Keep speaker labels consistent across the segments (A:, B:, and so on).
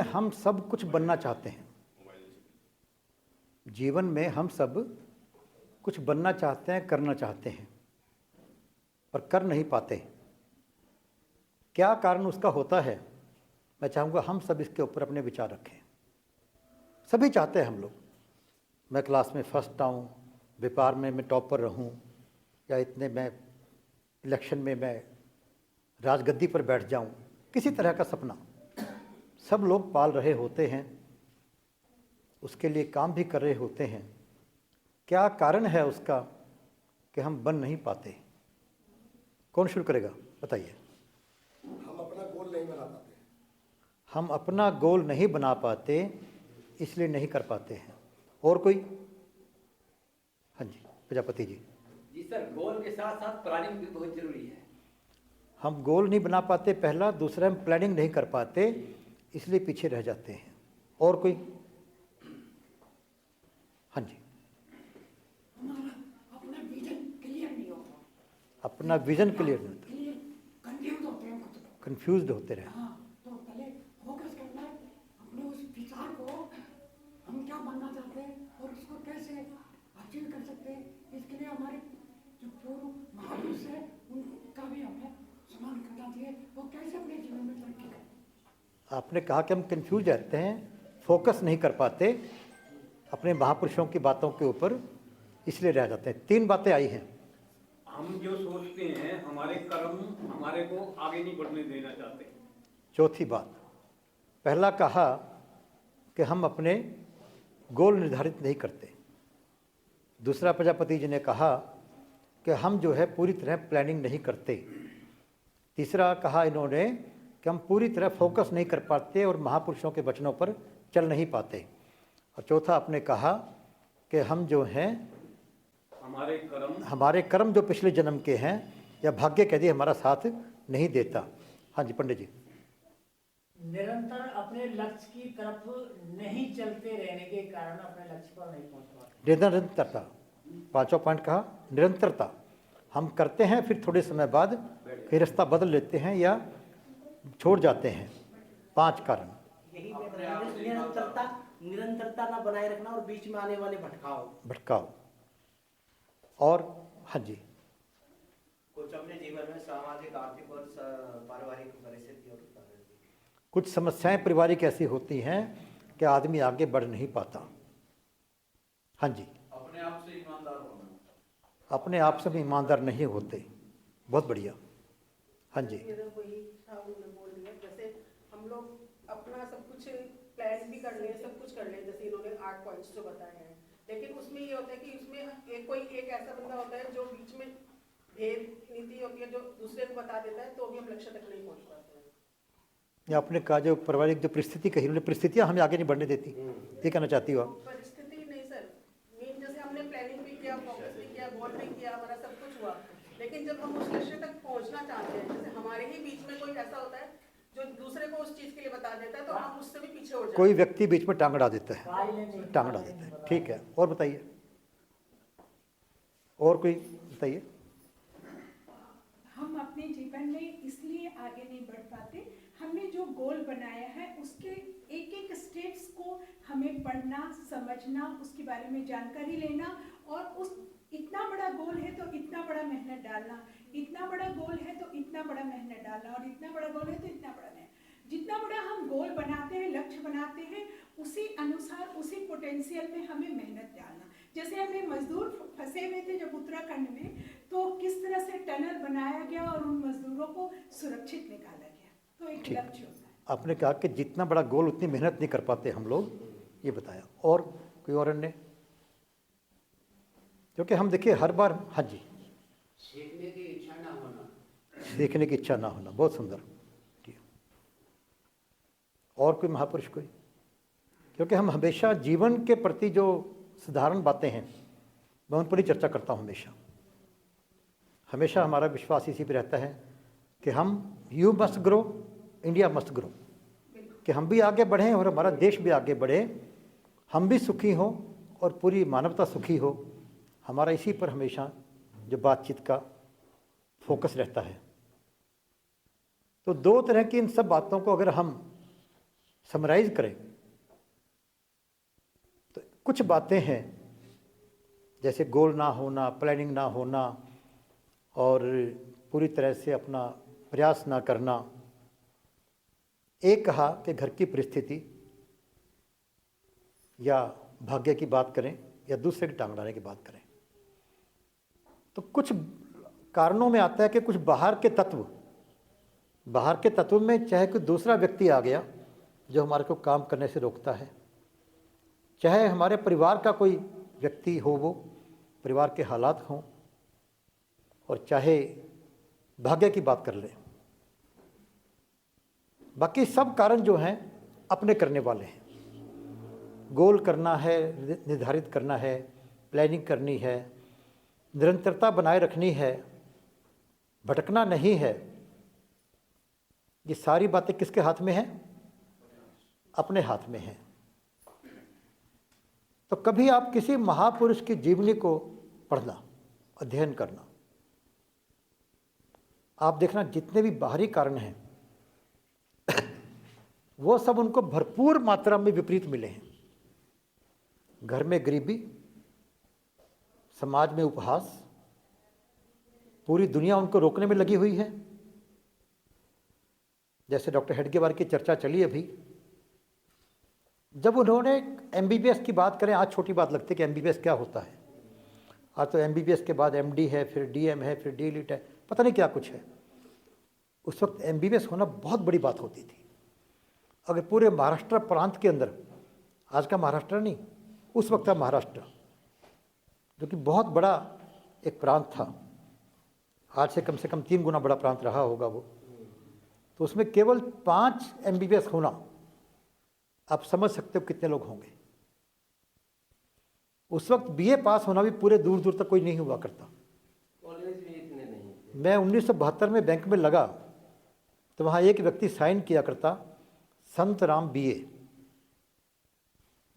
A: हम सब कुछ बनना चाहते हैं। जीवन में हम सब कुछ बनना चाहते हैं, करना चाहते हैं, पर कर नहीं पाते। क्या कारण उसका होता है, मैं चाहूँगा हम सब इसके ऊपर अपने विचार रखें। सभी चाहते हैं हम लोग, मैं क्लास में फर्स्ट आऊँ, व्यापार में मैं टॉपर रहूँ, या इतने मैं इलेक्शन में मैं राजगद्दी पर बैठ जाऊँ। किसी तरह का सपना सब लोग पाल रहे होते हैं, उसके लिए काम भी कर रहे होते हैं। क्या कारण है उसका कि हम बन नहीं पाते? कौन शुरू करेगा, बताइए।
B: हम अपना गोल नहीं बना पाते।
A: हम अपना गोल नहीं बना पाते, इसलिए नहीं कर पाते हैं। और कोई? हाँ जी, प्रजापति जी।
C: जी सर, गोल के साथ साथ प्लानिंग भी बहुत जरूरी है।
A: हम गोल नहीं बना पाते पहला, दूसरा हम प्लानिंग नहीं कर पाते, इसलिए पीछे रह जाते हैं। और कोई? हाँ जी।
D: हमारा अपना विजन क्लियर नहीं होता।
A: अपना विजन क्लियर नहीं होता,
D: कंफ्यूज होते हैं खुद को।
A: कंफ्यूज्ड होते रहे।
D: हाँ, तो पहले फोकस करना है अपने उस विचार को, हम क्या बनना चाहते हैं और उसको कैसे अचीव कर सकते हैं। इसके लिए हमारे जो पूर्व महापुरुष है उनका भी हमें सम्मान करना चाहिए, वो कैसे अपने जीवन में तरक्की करें।
A: आपने कहा कि हम कंफ्यूज रहते हैं, फोकस नहीं कर पाते अपने महापुरुषों की बातों के ऊपर, इसलिए रह जाते हैं। 3 बातें आई हैं।
E: हम जो सोचते हैं हमारे कर्म हमारे को आगे नहीं बढ़ने देना चाहते।
A: चौथी बात, पहला कहा कि हम अपने गोल निर्धारित नहीं करते। दूसरा, प्रजापति जी ने कहा कि हम जो है पूरी तरह प्लानिंग नहीं करते। तीसरा कहा इन्होंने कि हम पूरी तरह फोकस नहीं कर पाते और महापुरुषों के वचनों पर चल नहीं पाते। और चौथा आपने कहा कि हम जो हैं हमारे कर्म जो पिछले जन्म के हैं या भाग्य कह दिए हमारा साथ नहीं देता। हाँ जी पंडित जी।
F: निरंतर अपने लक्ष्य की तरफ नहीं चलते रहने के कारण अपने लक्ष्य पर नहीं पहुंच पाते।
A: निरंतरता, 5वां पॉइंट कहा, निरंतरता। हम करते हैं, फिर थोड़े समय बाद फिर रास्ता बदल लेते हैं या छोड़ जाते हैं। 5 कारण।
G: यही निरंतरता ना बनाए रखना और बीच में आने वाले
A: भटकाव। और हाँ जी,
H: कुछ अपने जीवन में सामाजिक, आर्थिक और पारिवारिक परिस्थितियों के कारण
A: कुछ समस्याएं पारिवारिक ऐसी होती हैं कि आदमी आगे बढ़ नहीं पाता। हाँ जी,
E: अपने आप से ईमानदार होना।
A: अपने आप से भी ईमानदार नहीं होते। बहुत बढ़िया। हाँ जी।
I: जैसे हम लोग अपना सब कुछ प्लान भी कर लें, सब कुछ कर लें, जैसे इन्होंने 8 पॉइंट्स जो बताए हैं, लेकिन उसमें ये होता है कि उसमें कोई एक ऐसा बंदा होता है जो बीच में भेद नीति होती है, जो दूसरे को बता देता है, तो भी हम लक्ष्य तक नहीं पहुंच पाते हैं।
A: या आपने कहा जो पारिवारिक जो परिस्थिति कही, उन्होंने परिस्थितियां हमें आगे नहीं बढ़ने देती, ये कहना चाहती हो आप?
I: परिस्थिति नहीं सर, मेन जैसे हमने प्लानिंग भी किया, फोकस भी किया, गोल भी किया, हमारा सब कुछ हुआ, लेकिन जब हम उस लक्ष्य तक पहुंचना चाहते हैं, जैसे हमारे ही बीच में कोई ऐसा होता है जो दूसरे को उस चीज के लिए बता देता है, तो हम उससे भी पीछे हो जाते हैं।
A: कोई व्यक्ति बीच में टांग अड़ा देता है, टांग अड़ा देता है। ठीक है, और बताइए। और कोई बताइए।
J: हम अपने जीवन में इसलिए आगे नहीं बढ़ पाते, हमने जो गोल बनाया है उसके एक एक स्टेप्स को हमें पढ़ना, समझना, उसके बारे में जानकारी लेना, और उस इतना बड़ा गोल है तो इतना बड़ा मेहनत डालना, इतना बड़ा गोल है तो इतना बड़ा मेहनत डालना, और इतना बड़ा गोल है तो इतना बड़ा मेहनत। जितना बड़ा हम गोल बनाते हैं, लक्ष्य बनाते हैं, उसी अनुसार उसी पोटेंशियल में हमें मेहनत डालना। जैसे हमें मजदूर फंसे हुए थे जब उत्तराखंड में, तो किस तरह से टनल बनाया गया और उन मजदूरों को सुरक्षित निकाला गया, तो एक लक्ष्य होता है।
A: आपने कहा कि जितना बड़ा गोल उतनी मेहनत नहीं कर पाते हम लोग, ये बताया। और कोई और ने? क्योंकि हम देखिए हर बार, हाँ जी,
C: सीखने की इच्छा ना होना।
A: सीखने की इच्छा ना होना, बहुत सुंदर। और कोई महापुरुष कोई? क्योंकि हम हमेशा जीवन के प्रति जो साधारण बातें हैं मैं उन पर ही चर्चा करता हूँ। हमेशा हमारा विश्वास इसी पे रहता है कि हम you must grow, India must grow, कि हम भी आगे बढ़ें और हमारा देश भी आगे बढ़े, हम भी सुखी हों और पूरी मानवता सुखी हो। हमारा इसी पर हमेशा जो बातचीत का फोकस रहता है। तो 2 तरह की इन सब बातों को अगर हम समराइज करें तो कुछ बातें हैं, जैसे गोल ना होना, प्लानिंग ना होना और पूरी तरह से अपना प्रयास ना करना। एक कहा कि घर की परिस्थिति या भाग्य की बात करें या दूसरे की टांग अड़ाने की बात करें, तो कुछ कारणों में आता है कि कुछ बाहर के तत्व में चाहे कोई दूसरा व्यक्ति आ गया जो हमारे को काम करने से रोकता है, चाहे हमारे परिवार का कोई व्यक्ति हो, वो परिवार के हालात हों, और चाहे भाग्य की बात कर लें। बाकी सब कारण जो हैं अपने करने वाले हैं। गोल करना है, निर्धारित करना है, प्लानिंग करनी है, निरंतरता बनाए रखनी है, भटकना नहीं है। ये सारी बातें किसके हाथ में हैं? अपने हाथ में हैं। तो कभी आप किसी महापुरुष की जीवनी को पढ़ना, अध्ययन करना, आप देखना जितने भी बाहरी कारण हैं वो सब उनको भरपूर मात्रा में विपरीत मिले हैं। घर में गरीबी, समाज में उपहास, पूरी दुनिया उनको रोकने में लगी हुई है। जैसे डॉक्टर हेडगेवार की चर्चा चली अभी, जब उन्होंने एमबीबीएस की बात करें, आज छोटी बात लगती है कि एमबीबीएस क्या होता है। आज तो एमबीबीएस के बाद एमडी है, फिर डीएम है, फिर डीलिट है, पता नहीं क्या कुछ है। उस वक्त एमबीबीएस होना बहुत बड़ी बात होती थी। अगर पूरे महाराष्ट्र प्रांत के अंदर, आज का महाराष्ट्र नहीं, उस वक्त का महाराष्ट्र, जो कि बहुत बड़ा एक प्रांत था, आज से कम 3 गुना बड़ा प्रांत रहा होगा वो, तो उसमें केवल 5 एमबीबीएस होना, आप समझ सकते हो कितने लोग होंगे। उस वक्त बीए पास होना भी पूरे दूर दूर तक कोई नहीं हुआ करता।
C: कॉलेज भी इतने नहीं थे।
A: मैं 1972 में बैंक में लगा तो वहाँ एक व्यक्ति साइन किया करता, संत राम बीए।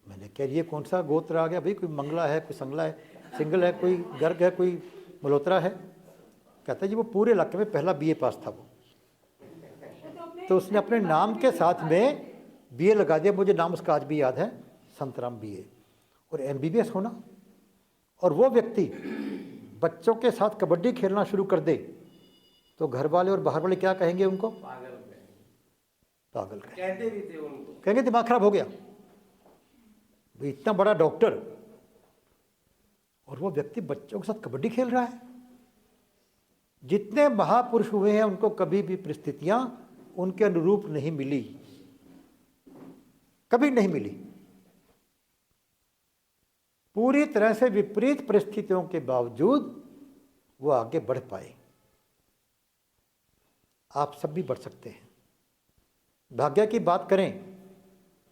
A: मैंने कहा ये कौन सा गोत्र आ गया भाई, कोई मंगला है, कोई संगला है, सिंगल है, कोई गर्ग है, कोई मल्होत्रा है। कहता जी वो पूरे इलाके में पहला बीए पास था वो। तो उसने अपने नाम के साथ में बीए लगा दिया। मुझे नाम उसका आज भी याद है, संतराम बीए। और एमबीबीएस होना, और वो व्यक्ति बच्चों के साथ कबड्डी खेलना शुरू कर दे तो घर वाले और बाहर वाले क्या कहेंगे उनको? पागल
C: कहते भी थे उनको,
A: कहेंगे दिमाग खराब हो गया भाई, इतना बड़ा डॉक्टर और वो व्यक्ति बच्चों के साथ कबड्डी खेल रहा है। जितने महापुरुष हुए हैं उनको कभी भी परिस्थितियां उनके अनुरूप नहीं मिली, कभी नहीं मिली। पूरी तरह से विपरीत परिस्थितियों के बावजूद वो आगे बढ़ पाए। आप सब भी बढ़ सकते हैं। भाग्य की बात करें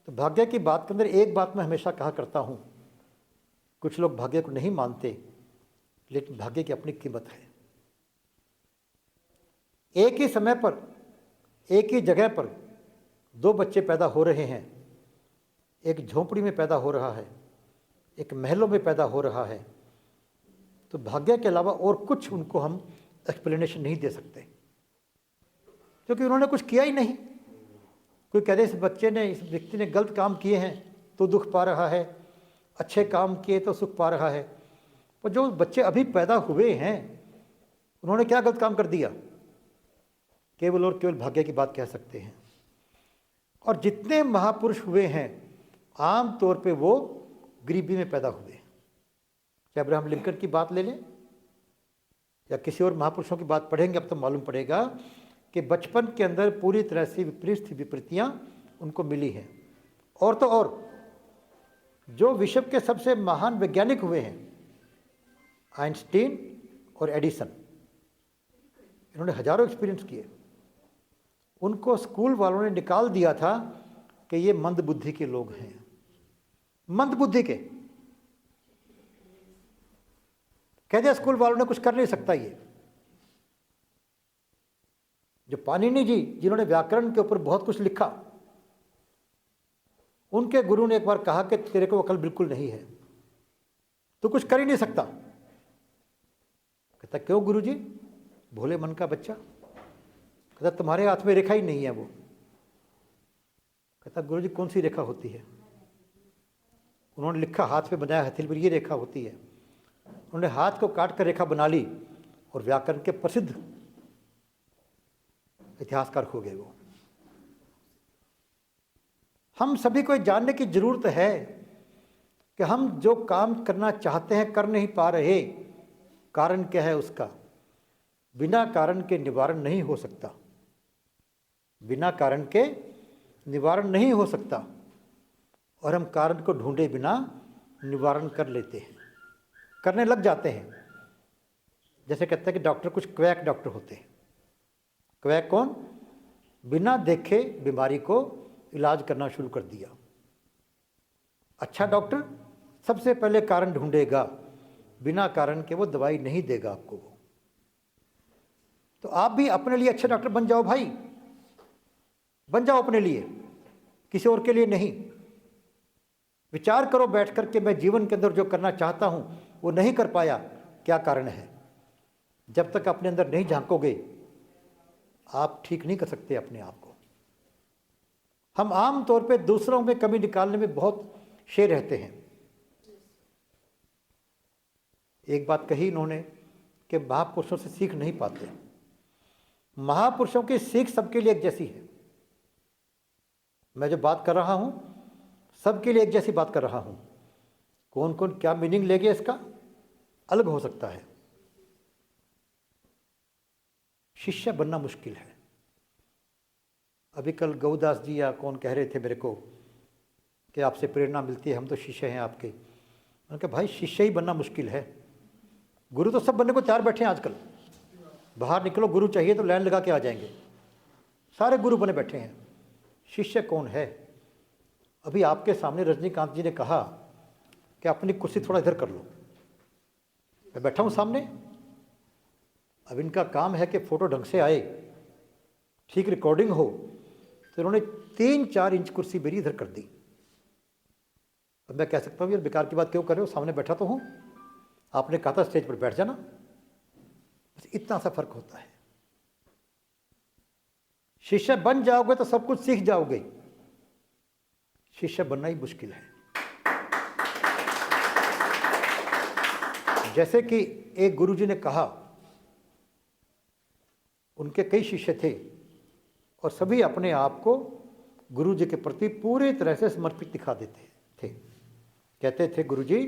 A: तो भाग्य की बात के अंदर एक बात मैं हमेशा कहा करता हूं, कुछ लोग भाग्य को नहीं मानते, लेकिन भाग्य की अपनी कीमत है। एक ही समय पर, एक ही जगह पर 2 बच्चे पैदा हो रहे हैं। एक झोंपड़ी में पैदा हो रहा है, एक महलों में पैदा हो रहा है। तो भाग्य के अलावा और कुछ उनको हम एक्सप्लेनेशन नहीं दे सकते, क्योंकि उन्होंने कुछ किया ही नहीं। कोई कह दे इस बच्चे ने, इस व्यक्ति ने गलत काम किए हैं तो दुख पा रहा है, अच्छे काम किए तो सुख पा रहा है। और जो बच्चे अभी पैदा हुए हैं उन्होंने क्या गलत काम कर दिया? केवल और केवल भाग्य की बात कह सकते हैं। और जितने महापुरुष हुए हैं आम तौर पे वो गरीबी में पैदा हुए। चाहे अब्राहम लिंकन की बात ले लें या किसी और महापुरुषों की बात पढ़ेंगे, अब तो मालूम पड़ेगा कि बचपन के अंदर पूरी तरह से विपरीतियाँ उनको मिली हैं। और तो और जो विश्व के सबसे महान वैज्ञानिक हुए हैं, आइंस्टीन और एडिसन, इन्होंने हजारों एक्सपीरियंस किए। उनको स्कूल वालों ने निकाल दिया था कि ये मंद बुद्धि के लोग हैं। मंद बुद्धि के कह दिया स्कूल वालों ने, कुछ कर नहीं सकता ये। जो पाणिनि जी, जिन्होंने व्याकरण के ऊपर बहुत कुछ लिखा, उनके गुरु ने एक बार कहा कि तेरे को अकल बिल्कुल नहीं है, तो कुछ कर ही नहीं सकता। कहता क्यों गुरुजी? भोले मन का बच्चा। कहता तुम्हारे हाथ में रेखा ही नहीं है वो। कहता गुरुजी कौन सी रेखा होती है? उन्होंने लिखा, हाथ पे बनाया हथेली पर, ये रेखा होती है। उन्होंने हाथ को काट कर रेखा बना ली और व्याकरण के प्रसिद्ध इतिहासकार हो गए वो। हम सभी को जानने की जरूरत है कि हम जो काम करना चाहते हैं कर नहीं पा रहे, कारण क्या है उसका? बिना कारण के निवारण नहीं हो सकता, बिना कारण के निवारण नहीं हो सकता। और हम कारण को ढूंढे बिना निवारण कर लेते हैं, करने लग जाते हैं। जैसे कहते हैं कि डॉक्टर कुछ क्वैक डॉक्टर होते हैं। क्वैक कौन? बिना देखे बीमारी को इलाज करना शुरू कर दिया। अच्छा डॉक्टर सबसे पहले कारण ढूंढेगा, बिना कारण के वो दवाई नहीं देगा आपको वो। तो आप भी अपने लिए अच्छे डॉक्टर बन जाओ भाई, बन जाओ अपने लिए, किसी और के लिए नहीं। विचार करो बैठ कर के मैं जीवन के अंदर जो करना चाहता हूं वो नहीं कर पाया, क्या कारण है? जब तक अपने अंदर नहीं झांकोगे आप ठीक नहीं कर सकते अपने आप को। हम आम तौर पे दूसरों में कमी निकालने में बहुत शेर रहते हैं। एक बात कही इन्होंने कि महापुरुषों से सीख नहीं पाते। महापुरुषों की सीख सबके लिए एक जैसी है। मैं जो बात कर रहा हूं सबके लिए एक जैसी बात कर रहा हूं। कौन कौन क्या मीनिंग लेंगे इसका अलग हो सकता है। शिष्य बनना मुश्किल है। अभी कल गौदास जी या कौन कह रहे थे मेरे को कि आपसे प्रेरणा मिलती है, हम तो शिष्य हैं आपके। मैंने कहा भाई शिष्य ही बनना मुश्किल है, गुरु तो सब बनने को तैयार बैठे हैं आजकल। बाहर निकलो गुरु चाहिए तो लाइन लगा के आ जाएंगे, सारे गुरु बने बैठे हैं। शिष्य कौन है? अभी आपके सामने रजनीकांत जी ने कहा कि अपनी कुर्सी थोड़ा इधर कर लो। मैं बैठा हूँ सामने, अब इनका काम है कि फ़ोटो ढंग से आए, ठीक रिकॉर्डिंग हो, तो इन्होंने 3-4 इंच कुर्सी मेरी इधर कर दी। अब मैं कह सकता हूँ यार बेकार की बात क्यों कर रहे हो, सामने बैठा तो हूँ, आपने कहा था स्टेज पर बैठ जाना। बस इतना सा फर्क होता है। शिष्य बन जाओगे तो सब कुछ सीख जाओगे, शिष्य बनना ही मुश्किल है। जैसे कि एक गुरुजी ने कहा, उनके कई शिष्य थे और सभी अपने आप को गुरुजी के प्रति पूरी तरह से समर्पित दिखा देते थे। कहते थे गुरुजी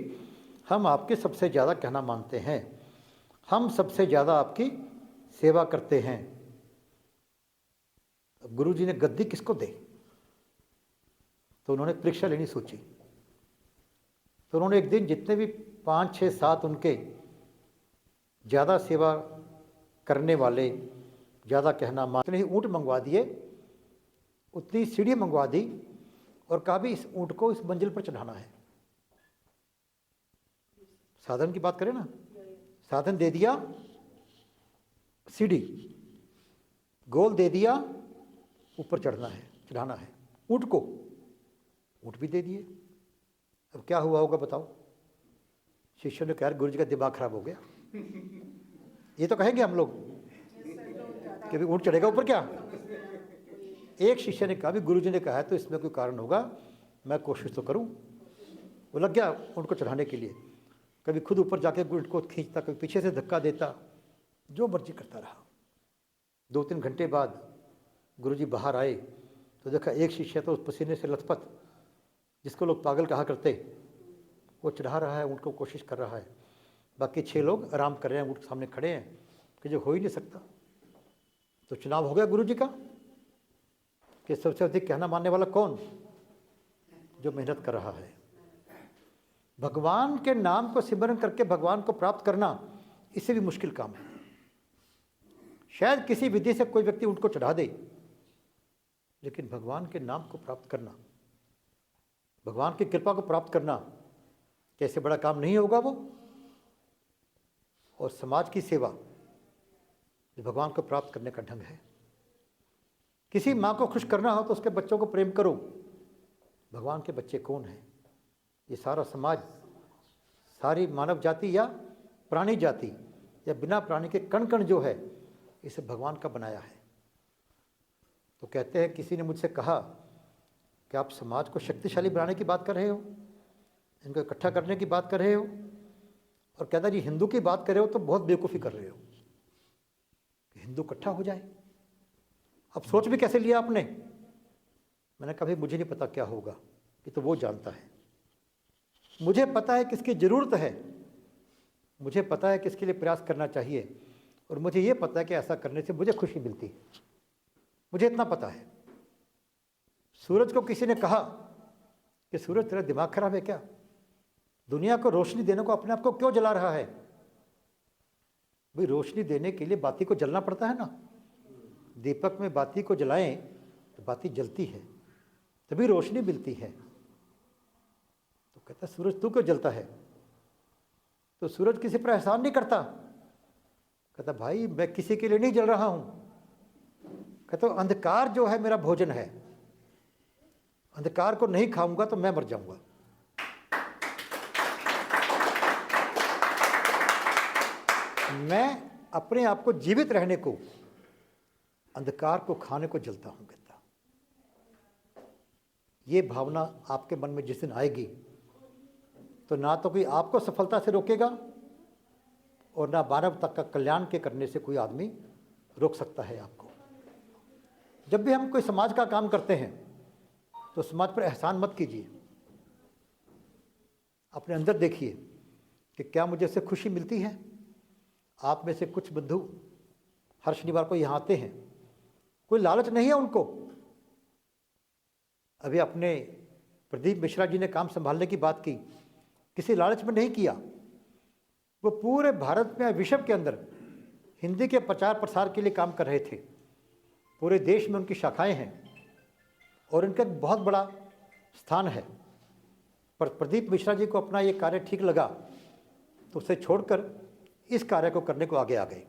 A: हम आपके सबसे ज़्यादा कहना मानते हैं, हम सबसे ज़्यादा आपकी सेवा करते हैं। अब गुरुजी ने गद्दी किसको दे? तो उन्होंने परीक्षा लेनी सोची। तो उन्होंने एक दिन जितने भी 5, 6, 7 उनके ज़्यादा सेवा करने वाले, ज़्यादा कहना मान, उतने ही ऊँट मंगवा दिए, उतनी सीढ़ी मंगवा दी और कहा भी इस ऊँट को इस मंजिल पर चढ़ाना है। साधन की बात करें ना, साधन दे दिया, सीढ़ी गोल दे दिया, ऊपर चढ़ना है, चढ़ाना है ऊँट को, ऊँट भी दे दिए। अब क्या हुआ होगा बताओ? शिष्यों ने कहा गुरुजी का दिमाग खराब हो गया। ये तो कहेंगे हम लोग कि भी ऊँट चढ़ेगा ऊपर क्या? एक शिष्य ने कहा भी गुरुजी ने कहा है तो इसमें कोई कारण होगा, मैं कोशिश तो करूं। वो लग गया ऊँट को चढ़ाने के लिए, कभी खुद ऊपर जाके ऊँट को खींचता, कभी पीछे से धक्का देता, जो मर्जी करता रहा। 2-3 घंटे बाद गुरुजी बाहर आए तो देखा एक शिष्य तो उस पसीने से लथपथ, जिसको लोग पागल कहा करते, वो चढ़ा रहा है ऊँट को, कोशिश कर रहा है। बाकी 6 लोग आराम कर रहे हैं, ऊँट के सामने खड़े हैं कि जो हो ही नहीं सकता। तो चुनाव हो गया गुरुजी का कि सबसे अधिक कहना मानने वाला कौन? जो मेहनत कर रहा है। भगवान के नाम को सिमरन करके भगवान को प्राप्त करना इससे भी मुश्किल काम है। शायद किसी विधि से कोई व्यक्ति ऊँट को चढ़ा दे, लेकिन भगवान के नाम को प्राप्त करना, भगवान की कृपा को प्राप्त करना कैसे बड़ा काम नहीं होगा वो। और समाज की सेवा भगवान को प्राप्त करने का ढंग है। किसी माँ को खुश करना हो तो उसके बच्चों को प्रेम करो। भगवान के बच्चे कौन हैं? ये सारा समाज, सारी मानव जाति या प्राणी जाति या बिना प्राणी के कण कण जो है, इसे भगवान का बनाया है। तो कहते हैं, किसी ने मुझसे कहा क्या आप समाज को शक्तिशाली बनाने की बात कर रहे हो, इनको इकट्ठा करने की बात कर रहे हो, और कहता जी हिंदू की बात कर रहे हो तो बहुत बेवकूफ़ी कर रहे हो कि हिंदू इकट्ठा हो जाए। अब सोच भी कैसे लिया आपने? मैंने कहा भाई मुझे नहीं पता क्या होगा, ये तो वो जानता है। मुझे पता है किसकी ज़रूरत है, मुझे पता है किसके लिए प्रयास करना चाहिए, और मुझे ये पता है कि ऐसा करने से मुझे खुशी मिलती है। मुझे इतना पता है। सूरज को किसी ने कहा कि सूरज तेरा दिमाग खराब है क्या, दुनिया को रोशनी देने को अपने आप को क्यों जला रहा है? भाई रोशनी देने के लिए बाती को जलना पड़ता है ना। दीपक में बाती को जलाएं तो बाती जलती है, तभी रोशनी मिलती है। तो कहता सूरज तू क्यों जलता है? तो सूरज किसी पर एहसान नहीं करता। कहता भाई मैं किसी के लिए नहीं जल रहा हूं। कहता अंधकार जो है मेरा भोजन है, अंधकार को नहीं खाऊंगा तो मैं मर जाऊंगा। मैं अपने आप को जीवित रहने को, अंधकार को खाने को जलता हूं। कहता ये भावना आपके मन में जिस दिन आएगी तो ना तो कोई आपको सफलता से रोकेगा और ना मानवता का कल्याण के करने से कोई आदमी रोक सकता है आपको। जब भी हम कोई समाज का काम करते हैं तो समाज पर एहसान मत कीजिए, अपने अंदर देखिए कि क्या मुझे इससे खुशी मिलती है। आप में से कुछ बंधु हर शनिवार को यहाँ आते हैं, कोई लालच नहीं है उनको। अभी अपने प्रदीप मिश्रा जी ने काम संभालने की बात की, किसी लालच में नहीं किया। वो पूरे भारत में, विश्व के अंदर हिंदी के प्रचार प्रसार के लिए काम कर रहे थे। पूरे देश में उनकी शाखाएं हैं और इनका एक बहुत बड़ा स्थान है। पर प्रदीप मिश्रा जी को अपना ये कार्य ठीक लगा तो उसे छोड़कर इस कार्य को करने को आगे आ गए।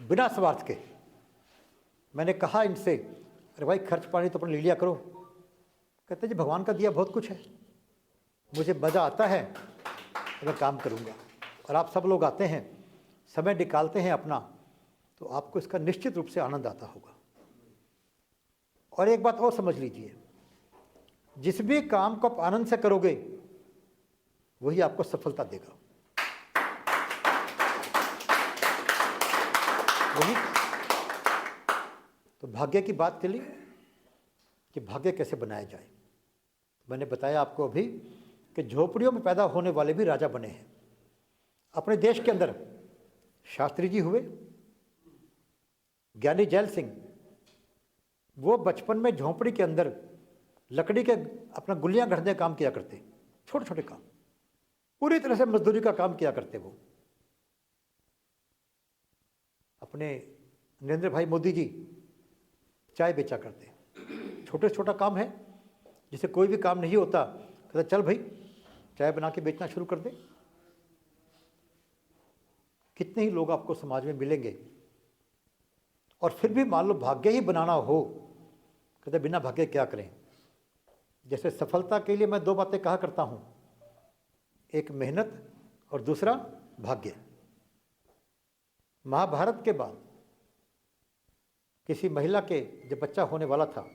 A: बिना स्वार्थ के। मैंने कहा इनसे, अरे भाई खर्च पानी तो अपने ले लिया करो। कहते जी भगवान का दिया बहुत कुछ है, मुझे मज़ा आता है तो मैं काम करूँगा। और आप सब लोग आते हैं, समय निकालते हैं अपना, तो आपको इसका निश्चित रूप से आनंद आता होगा। और एक बात और समझ लीजिए, जिस भी काम को आप आनंद से करोगे वही आपको सफलता देगा। वही तो भाग्य की बात चली कि भाग्य कैसे बनाया जाए। मैंने बताया आपको अभी कि झोपड़ियों में पैदा होने वाले भी राजा बने हैं। अपने देश के अंदर शास्त्री जी हुए, ज्ञानी जैल सिंह, वो बचपन में झोपड़ी के अंदर लकड़ी के अपना गुलियां गढ़ने काम किया करते, छोटे छोटे काम, पूरी तरह से मजदूरी का काम किया करते। वो अपने नरेंद्र भाई मोदी जी चाय बेचा करते, छोटे छोटा काम है जिसे कोई भी काम नहीं होता, कहते चल भाई चाय बना के बेचना शुरू कर दे। कितने ही लोग आपको समाज में मिलेंगे। और फिर भी मान लो भाग्य ही बनाना हो, कहते बिना भाग्य क्या करें। जैसे सफलता के लिए मैं दो बातें कहा करता हूं, एक मेहनत और दूसरा भाग्य। महाभारत के बाद किसी महिला के जब बच्चा होने वाला था,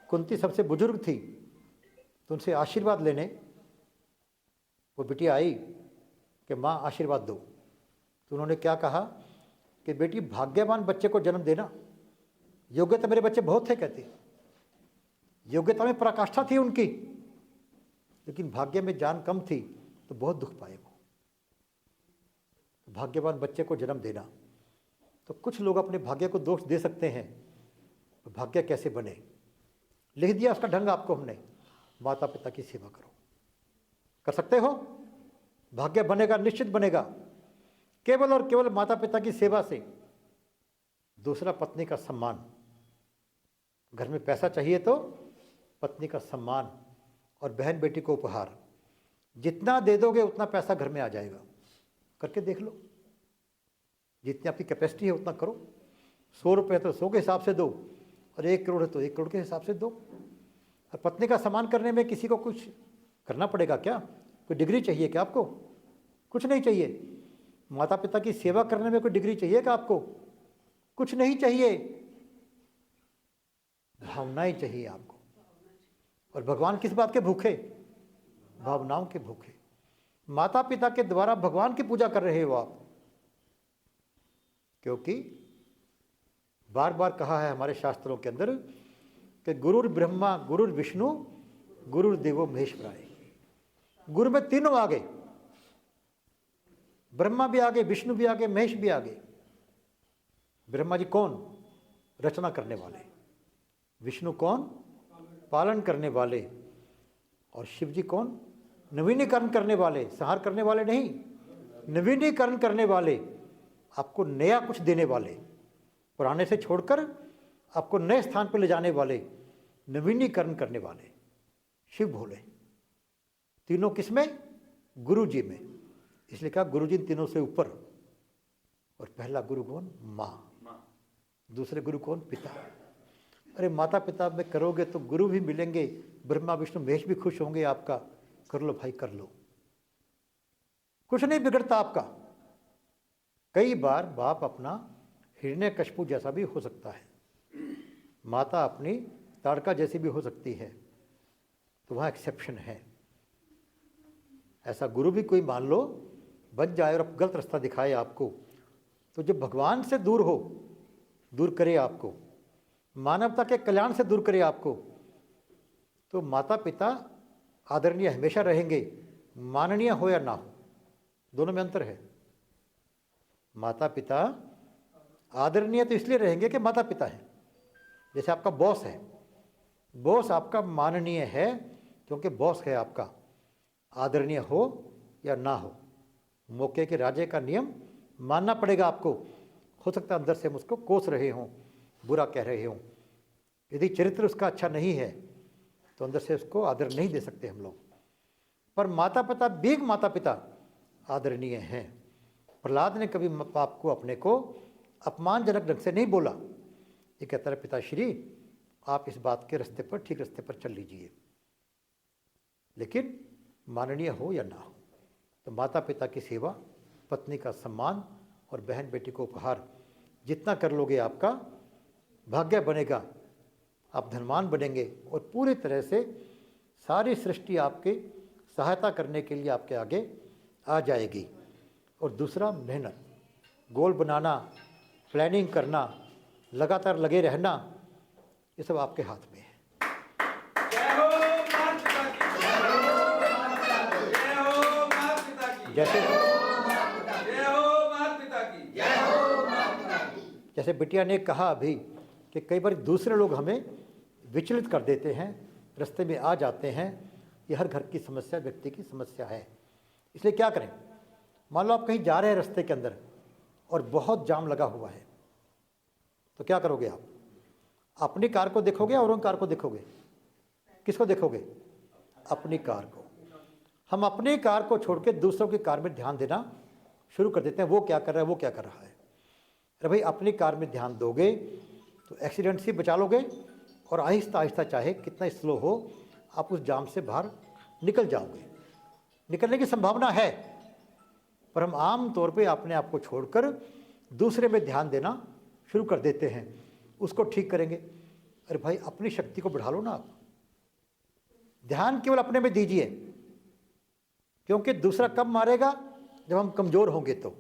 A: कुंती सबसे बुजुर्ग थी, तो उनसे आशीर्वाद लेने वो बिटिया आई कि माँ आशीर्वाद दो। तो उन्होंने क्या कहा कि बेटी भाग्यवान बच्चे को जन्म देना, योग्यता मेरे बच्चे बहुत थे, कहते योग्यता में पराकाष्ठा थी उनकी, लेकिन भाग्य में जान कम थी तो बहुत दुख पाए वो। भाग्यवान बच्चे को जन्म देना। तो कुछ लोग अपने भाग्य को दोष दे सकते हैं, तो भाग्य कैसे बने, लिख दिया उसका ढंग आपको हमने, माता पिता की सेवा करो। कर सकते हो? भाग्य बनेगा, निश्चित बनेगा, केवल और केवल माता पिता की सेवा से। दूसरा, पत्नी का सम्मान। घर में पैसा चाहिए तो पत्नी का सम्मान और बहन बेटी को उपहार। जितना दे दोगे उतना पैसा घर में आ जाएगा। करके देख लो, जितनी आपकी कैपेसिटी है उतना करो। 100 रुपये तो 100 के हिसाब से दो, और 1 करोड़ है तो 1 करोड़ के हिसाब से दो। और पत्नी का सम्मान करने में किसी को कुछ करना पड़ेगा क्या? कोई डिग्री चाहिए क्या आपको? कुछ नहीं चाहिए। माता पिता की सेवा करने में कोई डिग्री चाहिए क्या आपको? कुछ नहीं चाहिए, भावनाएं चाहिए आपको। और भगवान किस बात के भूखे? भावनाओं के भूखे। माता पिता के द्वारा भगवान की पूजा कर रहे हो आप, क्योंकि बार बार कहा है हमारे शास्त्रों के अंदर कि गुरुर ब्रह्मा गुरुर विष्णु गुरुर देवो महेश्वराय। गुरु में तीनों आ गए, ब्रह्मा भी आ गए, विष्णु भी आ गए, महेश भी आ गए। ब्रह्मा जी कौन? रचना करने वाले। विष्णु कौन? पालन करने वाले। और शिव जी कौन? नवीनीकरण करने वाले, संहार करने वाले नहीं, नवीनीकरण करने वाले, आपको नया कुछ देने वाले, पुराने से छोड़कर आपको नए स्थान पर ले जाने वाले, नवीनीकरण करने वाले शिव भोले। तीनों किसमें? गुरु जी में। इसलिए कहा गुरु जी तीनों से ऊपर। और पहला गुरु कौन? माँ। दूसरे गुरु कौन? पिता। अरे माता पिता में करोगे तो गुरु भी मिलेंगे, ब्रह्मा विष्णु महेश भी खुश होंगे आपका। कर लो भाई, कर लो, कुछ नहीं बिगड़ता आपका। कई बार बाप अपना हिरण्यकशिपु जैसा भी हो सकता है, माता अपनी ताड़का जैसी भी हो सकती है, तो वहाँ एक्सेप्शन है। ऐसा गुरु भी कोई मान लो बन जाए और गलत रास्ता दिखाए आपको, तो जब भगवान से दूर हो, दूर करे आपको, मानवता के कल्याण से दूर करे आपको, तो माता पिता आदरणीय हमेशा रहेंगे, माननीय हो या ना हो, दोनों में अंतर है। माता पिता आदरणीय तो इसलिए रहेंगे कि माता पिता है। जैसे आपका बॉस है, बॉस आपका माननीय है क्योंकि बॉस है आपका। आदरणीय हो या ना हो, मौके के राजे का नियम मानना पड़ेगा आपको। हो सकता है अंदर से हम उसको कोस रहे हों, बुरा कह रहे हों। यदि चरित्र उसका अच्छा नहीं है तो अंदर से उसको आदर नहीं दे सकते हम लोग। पर माता पिता, बीग माता पिता आदरणीय हैं। प्रहलाद ने कभी बाप को अपने को अपमानजनक ढंग से नहीं बोला। ये कहता है पिताश्री आप इस बात के रास्ते पर, ठीक रास्ते पर चल लीजिए, लेकिन माननीय हो या ना हो। तो माता पिता की सेवा, पत्नी का सम्मान और बहन बेटी को उपहार जितना कर लोगे आपका भाग्य बनेगा, आप धनवान बनेंगे और पूरी तरह से सारी सृष्टि आपकी सहायता करने के लिए आपके आगे आ जाएगी। और दूसरा मेहनत, गोल बनाना, प्लानिंग करना, लगातार लगे रहना, ये सब आपके हाथ में है। जैसे बिटिया ने कहा अभी कि कई बार दूसरे लोग हमें विचलित कर देते हैं, रास्ते में आ जाते हैं। ये हर घर की समस्या, व्यक्ति की समस्या है। इसलिए क्या करें? मान लो आप कहीं जा रहे हैं रास्ते के अंदर और बहुत जाम लगा हुआ है, तो क्या करोगे आप? अपनी कार को देखोगे और उन कार को देखोगे? किसको देखोगे? अपनी कार को। हम अपनी कार को छोड़ के दूसरों की कार में ध्यान देना शुरू कर देते हैं, वो क्या कर रहा है, वो क्या कर रहा है। अरे भाई अपनी कार में ध्यान दोगे तो एक्सीडेंट से बचा लोगे और आहिस्ता आहिस्ता, चाहे कितना स्लो हो, आप उस जाम से बाहर निकल जाओगे। निकलने की संभावना है, पर हम आम तौर पे अपने आप को छोड़कर दूसरे में ध्यान देना शुरू कर देते हैं, उसको ठीक करेंगे। अरे भाई अपनी शक्ति को बढ़ा लो ना आप, ध्यान केवल अपने में दीजिए, क्योंकि दूसरा कब मारेगा? जब हम कमज़ोर होंगे। तो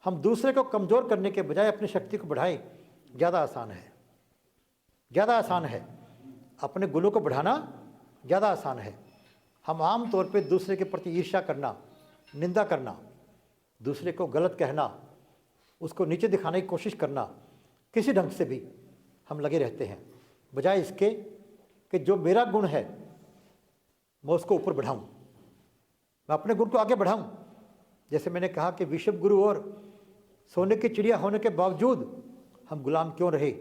A: हम दूसरे को कमज़ोर करने के बजाय अपनी शक्ति को बढ़ाएं, ज़्यादा आसान है, ज़्यादा आसान है। अपने गुणों को बढ़ाना ज़्यादा आसान है। हम आम तौर पे दूसरे के प्रति ईर्ष्या करना, निंदा करना, दूसरे को गलत कहना, उसको नीचे दिखाने की कोशिश करना, किसी ढंग से भी हम लगे रहते हैं, बजाय इसके कि जो मेरा गुण है मैं उसको ऊपर बढ़ाऊं, मैं अपने गुण को आगे बढ़ाऊं। जैसे मैंने कहा कि विश्व गुरु और सोने की चिड़िया होने के बावजूद हम गुलाम क्यों रहे?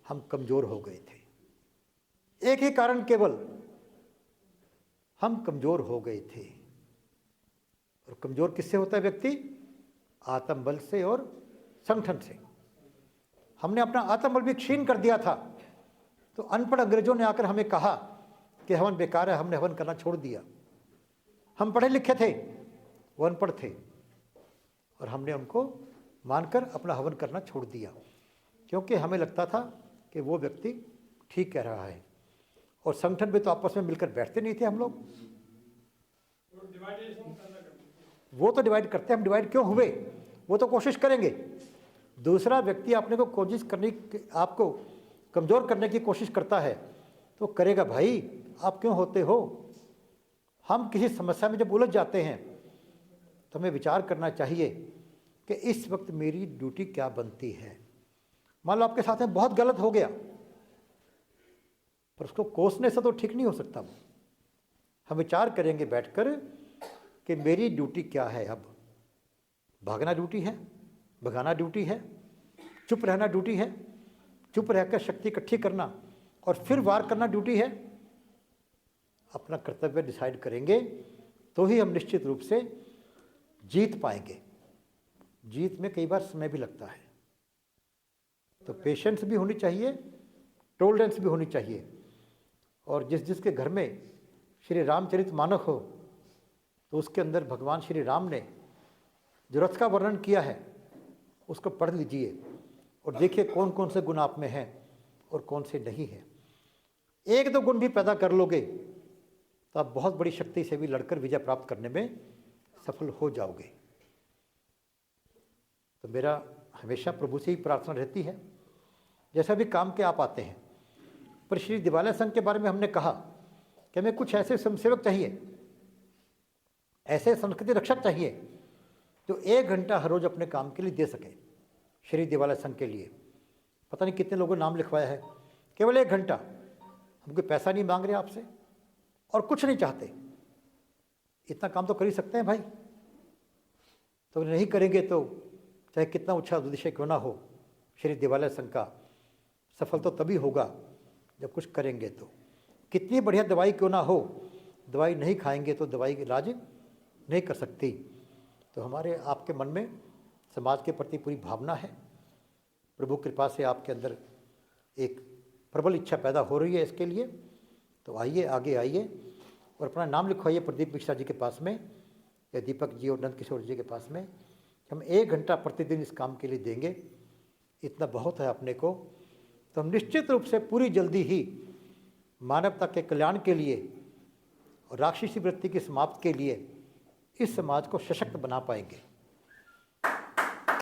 A: हम कमज़ोर हो गए थे। एक ही कारण केवल, हम कमज़ोर हो गए थे। और कमज़ोर किससे होता है व्यक्ति? आत्मबल से और संगठन से। हमने अपना आत्मबल भी क्षीण कर दिया था। तो अनपढ़ अंग्रेजों ने आकर हमें कहा कि हवन बेकार है, हमने हवन करना छोड़ दिया। हम पढ़े लिखे थे, वो अनपढ़ थे, और हमने उनको मानकर अपना हवन करना छोड़ दिया। क्योंकि हमें लगता था कि वो व्यक्ति ठीक कह रहा है, और संगठन में तो आपस में मिलकर बैठते नहीं थे हम लोग। वो तो डिवाइड करते हैं, हम डिवाइड क्यों हुए? वो तो कोशिश करेंगे। दूसरा व्यक्ति आपने को कोशिश करने आपको कमज़ोर करने की कोशिश करता है तो करेगा, भाई आप क्यों होते हो? हम किसी समस्या में जब उलझ जाते हैं तो हमें विचार करना चाहिए कि इस वक्त मेरी ड्यूटी क्या बनती है। मान लो आपके साथ में बहुत गलत हो गया, पर उसको कोसने से तो ठीक नहीं हो सकता। हम विचार करेंगे बैठकर कि मेरी ड्यूटी क्या है। अब भागना ड्यूटी है, भगाना ड्यूटी है, चुप रहना ड्यूटी है, चुप रहकर शक्ति इकट्ठी करना और फिर वार करना ड्यूटी है। अपना कर्तव्य डिसाइड करेंगे तो ही हम निश्चित रूप से जीत पाएंगे। जीत में कई बार समय भी लगता है, तो पेशेंस भी होनी चाहिए, टोलरेंस भी होनी चाहिए। और जिसके घर में श्री रामचरितमानस हो तो उसके अंदर भगवान श्री राम ने जो रथ का वर्णन किया है उसको पढ़ लीजिए और देखिए कौन कौन से गुण आप में हैं और कौन से नहीं हैं। एक दो गुण भी पैदा कर लोगे तो आप बहुत बड़ी शक्ति से भी लड़कर विजय प्राप्त करने में सफल हो जाओगे। तो मेरा हमेशा प्रभु से ही प्रार्थना रहती है, जैसा भी काम के आप आते हैं। पर श्री दिवालय संघ के बारे में हमने कहा कि हमें कुछ ऐसे स्वयंसेवक चाहिए, ऐसे संस्कृति रक्षक चाहिए जो 1 घंटा हर रोज अपने काम के लिए दे सके। श्री दिवालय संघ के लिए पता नहीं कितने लोगों ने नाम लिखवाया है, केवल 1 घंटा। हम कोई पैसा नहीं मांग रहे आपसे और कुछ नहीं चाहते, इतना काम तो कर ही सकते हैं भाई। तो नहीं करेंगे तो चाहे कितना अच्छा उद्देश्य क्यों ना हो, श्री दिवालय संघ का सफल तो तभी होगा जब कुछ करेंगे। तो कितनी बढ़िया दवाई क्यों ना हो, दवाई नहीं खाएंगे तो दवाई का इलाज नहीं कर सकती। तो हमारे आपके मन में समाज के प्रति पूरी भावना है, प्रभु कृपा से आपके अंदर एक प्रबल इच्छा पैदा हो रही है इसके लिए। तो आइए, आगे आइए और अपना नाम लिखवाइए प्रदीप मिश्रा जी के पास में या दीपक जी और नंद किशोर जी के पास में। हम 1 घंटा प्रतिदिन इस काम के लिए देंगे, इतना बहुत है अपने को। तो हम निश्चित रूप से पूरी जल्दी ही मानवता के कल्याण के लिए और राक्षसी वृत्ति की समाप्ति के लिए इस समाज को सशक्त बना पाएंगे।